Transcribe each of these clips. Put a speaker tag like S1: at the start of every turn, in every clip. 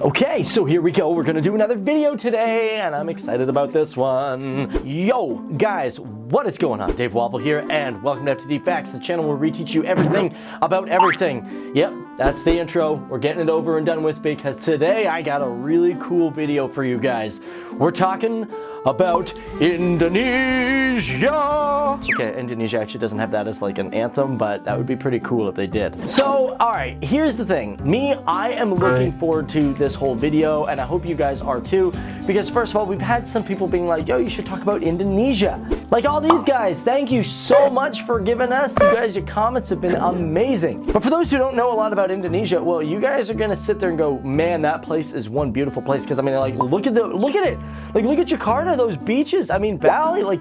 S1: Okay, so here we go. We're gonna do another video today, and I'm excited about this one. Yo, guys, what is going on? Dave Wobble here, and welcome to FTD Facts, the channel where we teach you everything about everything. Yep, that's the intro. We're getting it over and done with because today I got a really cool video for you guys. We're talking about Indonesia. Okay, Indonesia actually doesn't have that as like an anthem, but that would be pretty cool if they did. So, all right, here's the thing. I am looking forward to this whole video, and I hope you guys are too, because first of all, we've had some people being like, yo, you should talk about Indonesia. Like all these guys, thank you so much for giving us. You guys, your comments have been amazing. But for those who don't know a lot about Indonesia, well, you guys are gonna sit there and go, man, that place is one beautiful place. Because I mean, like, look at it. Like, look at Jakarta, those beaches. I mean, Bali, like,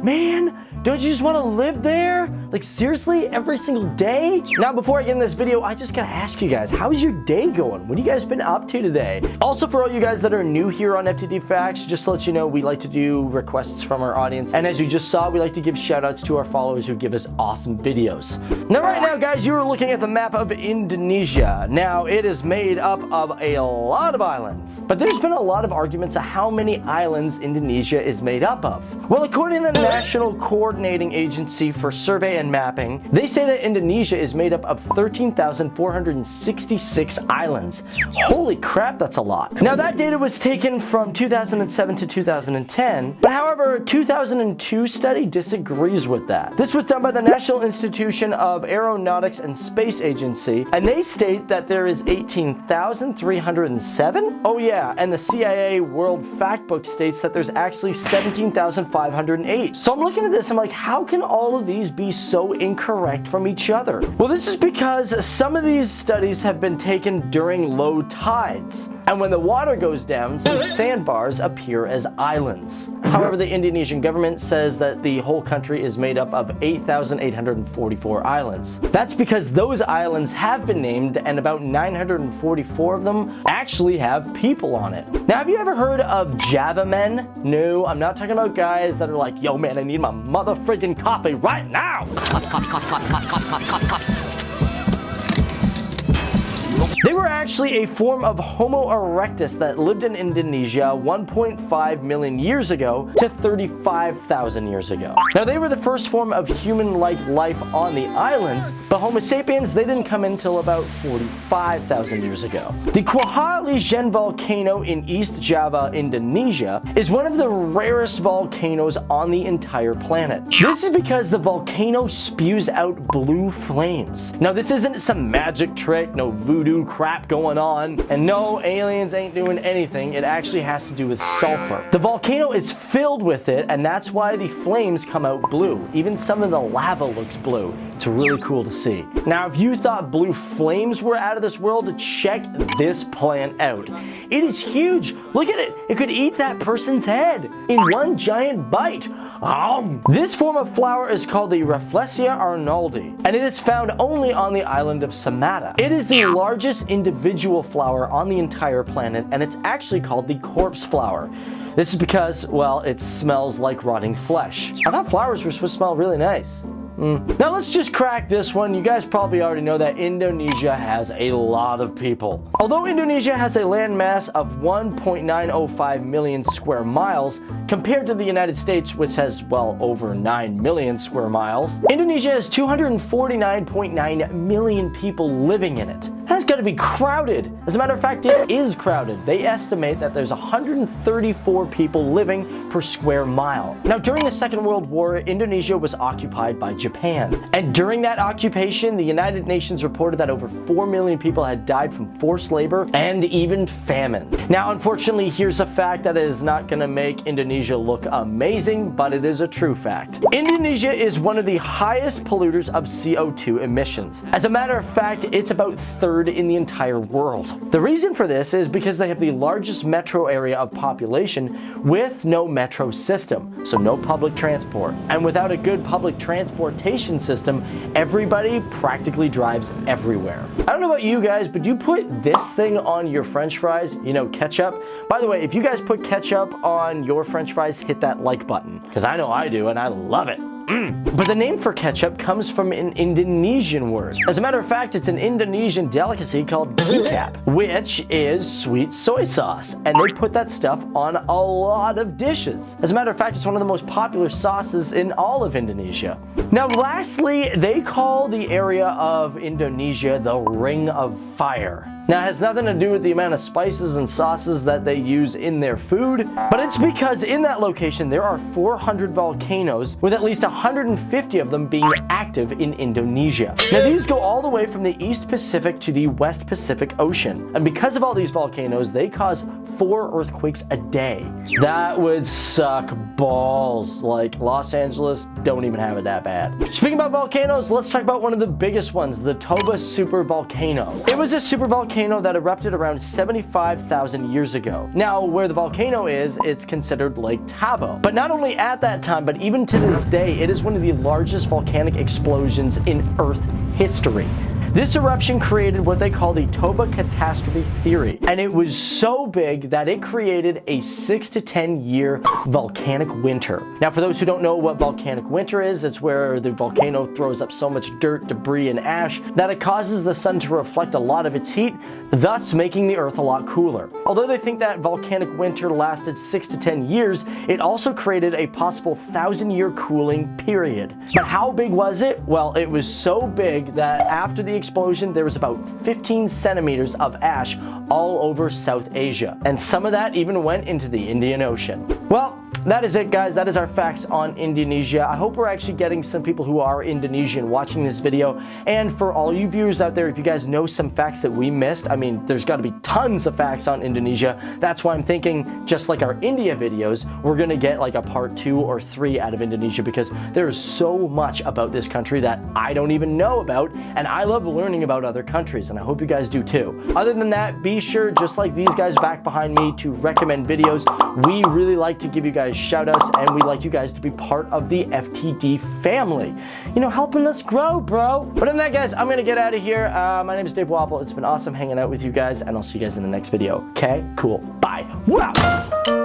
S1: man, don't you just want to live there? Like, seriously, every single day? Now, before I get in this video, I just gotta ask you guys, how's your day going? What have you guys been up to today? Also, for all you guys that are new here on FTD Facts, just to let you know, we like to do requests from our audience. And as you just saw, we like to give shout outs to our followers who give us awesome videos. Now, right now, guys, you are looking at the map of Indonesia. Now, it is made up of a lot of islands. But there's been a lot of arguments of how many islands Indonesia is made up of. Well, according to the National Coordinating Agency for Survey and Mapping, they say that Indonesia is made up of 13,466 islands. Holy crap, that's a lot. Now, that data was taken from 2007 to 2010, but however, a 2002 study disagrees with that. This was done by the National Institution of Aeronautics and Space Agency, and they state that there is 18,307? Oh yeah, and the CIA World Factbook states that there's actually 17,508. So I'm looking at this, I'm like, how can all of these be so incorrect from each other? Well, this is because some of these studies have been taken during low tides. And when the water goes down, some sandbars appear as islands. However, the Indonesian government says that the whole country is made up of 8,844 islands. That's because those islands have been named, and about 944 of them actually have people on it. Now, have you ever heard of Java men? No, I'm not talking about guys that are like, yo man, I need my mother freaking coffee right now. They were actually a form of Homo erectus that lived in Indonesia 1.5 million years ago to 35,000 years ago. Now, they were the first form of human-like life on the islands, but Homo sapiens, they didn't come until about 45,000 years ago. The Kwahalijen volcano in East Java, Indonesia, is one of the rarest volcanoes on the entire planet. This is because the volcano spews out blue flames. Now, this isn't some magic trick, no voodoo crap going on, and no, aliens ain't doing anything. It actually has to do with sulfur. The volcano is filled with it, and that's why the flames come out blue. Even some of the lava looks blue. It's really cool to see. Now, if you thought blue flames were out of this world, check this plant out. It is huge. Look at it. It could eat that person's head in one giant bite. This form of flower is called the Rafflesia arnoldi, and it is found only on the island of Sumatra. It is the largest individual flower on the entire planet, and it's actually called the corpse flower. This is because, well, it smells like rotting flesh. I thought flowers were supposed to smell really nice. Now let's just crack this one. You guys probably already know that Indonesia has a lot of people. Although Indonesia has a land mass of 1.905 million square miles compared to the United States, which has, well, over 9 million square miles, Indonesia has 249.9 million people living in it. That's gotta be crowded. As a matter of fact, it is crowded. They estimate that there's 134 people living per square mile. Now, during the Second World War, Indonesia was occupied by Japan. And during that occupation, the United Nations reported that over 4 million people had died from forced labor and even famine. Now, unfortunately, here's a fact that is not gonna make Indonesia look amazing, but it is a true fact. Indonesia is one of the highest polluters of CO2 emissions. As a matter of fact, it's about third in the entire world. The reason for this is because they have the largest metro area of population with no metro system, so no public transport. And without a good public transportation system, everybody practically drives everywhere. I don't know about you guys, but do you put this thing on your french fries? You know, ketchup? By the way, if you guys put ketchup on your french fries, hit that like button, because I know I do and I love it. But the name for ketchup comes from an Indonesian word. As a matter of fact, it's an Indonesian delicacy called Ketchup, which is sweet soy sauce. And they put that stuff on a lot of dishes. As a matter of fact, it's one of the most popular sauces in all of Indonesia. Now, lastly, they call the area of Indonesia the Ring of Fire. Now, it has nothing to do with the amount of spices and sauces that they use in their food, but it's because in that location there are 400 volcanoes, with at least 150 of them being active in Indonesia. Now, these go all the way from the East Pacific to the West Pacific Ocean, and because of all these volcanoes, they cause 4 earthquakes a day. That would suck balls. Like, Los Angeles don't even have it that bad. Speaking about volcanoes, let's talk about one of the biggest ones, the Toba super volcano. It was a super volcano that erupted around 75,000 years ago. Now, where the volcano is, it's considered Lake Tabo. But not only at that time, but even to this day, it is one of the largest volcanic explosions in Earth history. This eruption created what they call the Toba catastrophe theory, and it was so big that it created a 6 to 10 year volcanic winter. Now, for those who don't know what volcanic winter is, it's where the volcano throws up so much dirt, debris, and ash that it causes the sun to reflect a lot of its heat, thus making the Earth a lot cooler. Although they think that volcanic winter lasted 6 to 10 years, it also created a possible 1,000-year cooling period. But how big was it? Well, it was so big that after the explosion, there was about 15 centimeters of ash all over South Asia. And some of that even went into the Indian Ocean. Well, that is it, guys. That is our facts on Indonesia. I hope we're actually getting some people who are Indonesian watching this video. And for all you viewers out there, if you guys know some facts that we missed, I mean, there's got to be tons of facts on Indonesia. That's why I'm thinking, just like our India videos, we're going to get like a part 2 or 3 out of Indonesia, because there is so much about this country that I don't even know about, and I love learning about other countries, and I hope you guys do too. Other than that, be sure, just like these guys back behind me, to recommend videos. We really like to give you guys shout outs, and we like you guys to be part of the FTD family. You know, helping us grow, bro. But other than that, guys, I'm gonna get out of here. My name is Dave Wapple. It's been awesome hanging out with you guys, and I'll see you guys in the next video. Okay? Cool. Bye. Wow.